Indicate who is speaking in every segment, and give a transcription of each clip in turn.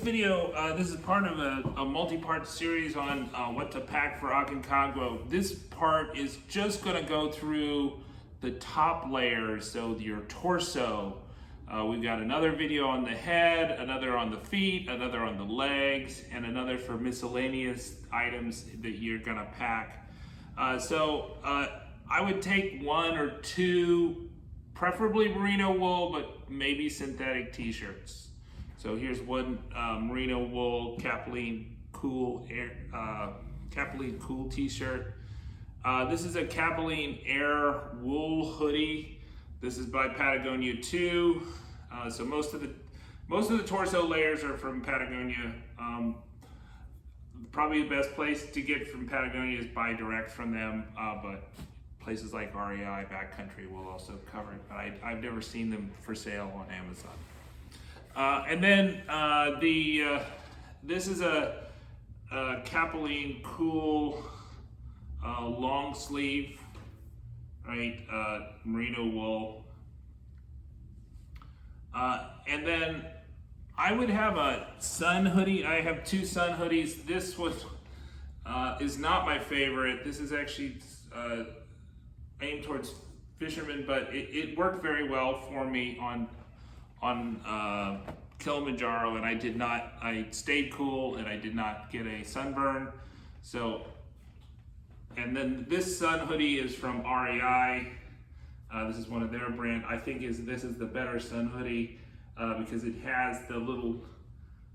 Speaker 1: Video, this is part of a multi-part series on what to pack for Aconcagua. This part is just going to go through the top layers, so your torso. We've got another video on the head, another on the feet, another on the legs, and another for miscellaneous items that you're going to pack. I would take one or two, preferably merino wool, but maybe synthetic t-shirts. So here's one merino wool Capilene Cool t-shirt. This is a Capilene Air wool hoodie. This is by Patagonia too. So most of the torso layers are from Patagonia. Probably the best place to get from Patagonia is buy direct from them, but places like REI, Backcountry will also cover it. But I've never seen them for sale on Amazon. This is a Capilene Cool long sleeve, right? Merino wool. And then I would have a sun hoodie. I have two sun hoodies. This one is not my favorite. This is actually aimed towards fishermen, but it worked very well for me on Kilimanjaro, and I stayed cool and I did not get a sunburn. So, and then this sun hoodie is from REI. This is one of their brand. I think this is the better sun hoodie because it has the little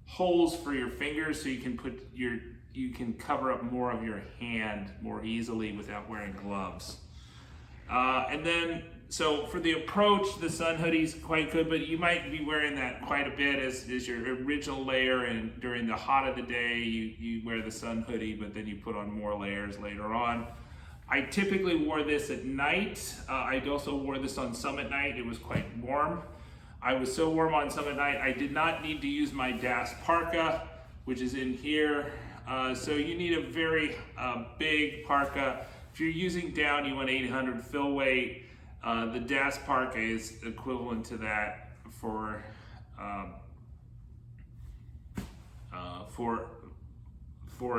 Speaker 1: holes for your fingers, so you can cover up more of your hand more easily without wearing gloves. So for the approach, the sun hoodie is quite good, but you might be wearing that quite a bit as your original layer, and during the hot of the day, you wear the sun hoodie, but then you put on more layers later on. I typically wore this at night. I also wore this on summit night. It was quite warm. I was so warm on summit night, I did not need to use my DAS parka, which is in here. So you need a very big parka. If you're using down, you want 800 fill weight. The DAS parka is equivalent to that for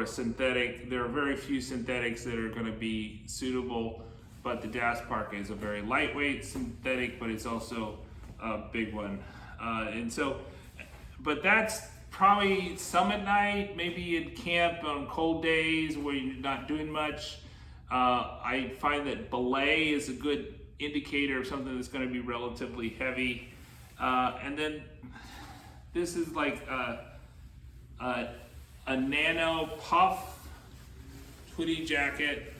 Speaker 1: a synthetic. There are very few synthetics that are going to be suitable, but the DAS parka is a very lightweight synthetic, but it's also a big one. But that's probably summit night, maybe at camp on cold days where you're not doing much. I find that belay is a good indicator of something that's going to be relatively heavy. And then this is like a nano puff hoodie jacket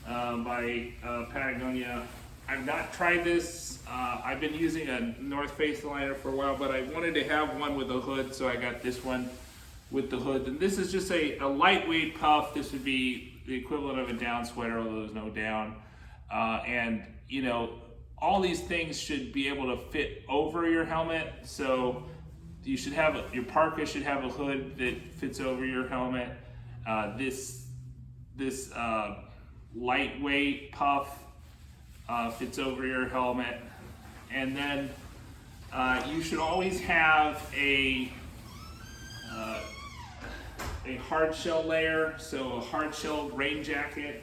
Speaker 1: by Patagonia. I've not tried this. I've been using a North Face liner for a while, but I wanted to have one with a hood, so I got this one with the hood. And this is just a lightweight puff. This would be the equivalent of a down sweater, although there's no down. And you know, all these things should be able to fit over your helmet. So you should have your parka should have a hood that fits over your helmet. This lightweight puff fits over your helmet, and then you should always have a hard shell layer, so a hard shell rain jacket.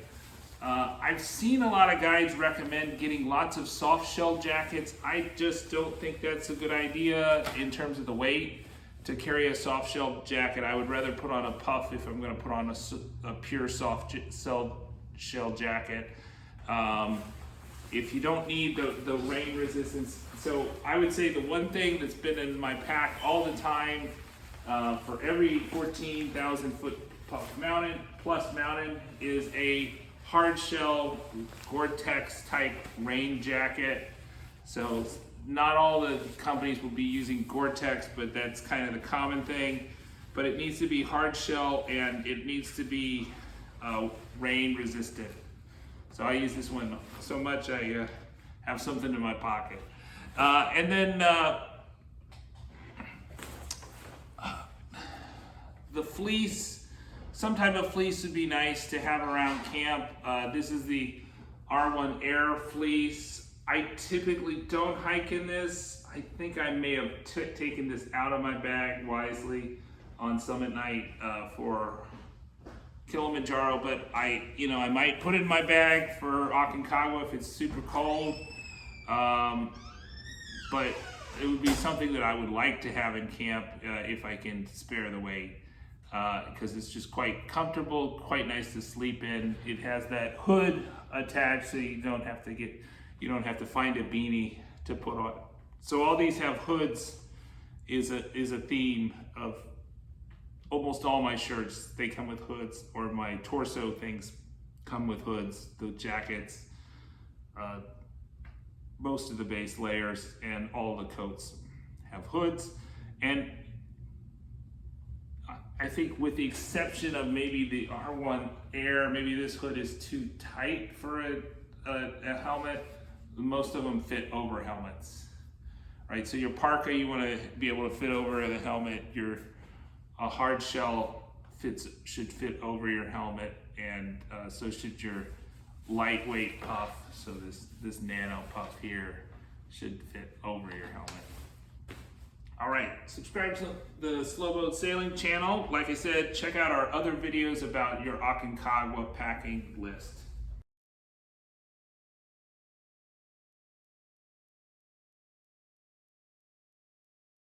Speaker 1: I've seen a lot of guys recommend getting lots of soft shell jackets. I just don't think that's a good idea in terms of the weight to carry a soft shell jacket. I would rather put on a puff if I'm going to put on a pure soft shell jacket. If you don't need the rain resistance. So I would say the one thing that's been in my pack all the time for every 14,000 foot mountain is a hard shell Gore-Tex type rain jacket. So not all the companies will be using Gore-Tex, but that's kind of the common thing. But it needs to be hard shell and it needs to be rain resistant. So I use this one so much I have something in my pocket. And then the fleece. Some type of fleece would be nice to have around camp. This is the R1 Air fleece. I typically don't hike in this. I think I may have taken this out of my bag wisely on Summit Night for Kilimanjaro, but I might put it in my bag for Aconcagua if it's super cold. But it would be something that I would like to have in camp if I can spare the weight, because it's just quite comfortable, quite nice to sleep in. It has that hood attached, so you don't have to find a beanie to put on. So all these have hoods. Is a theme of almost all my shirts. They come with hoods, or my torso things come with hoods. The jackets, most of the base layers, and all the coats have hoods. And I think with the exception of maybe the R1 Air, maybe this hood is too tight for a helmet. Most of them fit over helmets, right? So your parka, you want to be able to fit over the helmet. A hard shell should fit over your helmet, and so should your lightweight puff. So this nano puff here should fit over your helmet. All right, subscribe to the Slow Boat Sailing channel. Like I said, check out our other videos about your Aconcagua packing list.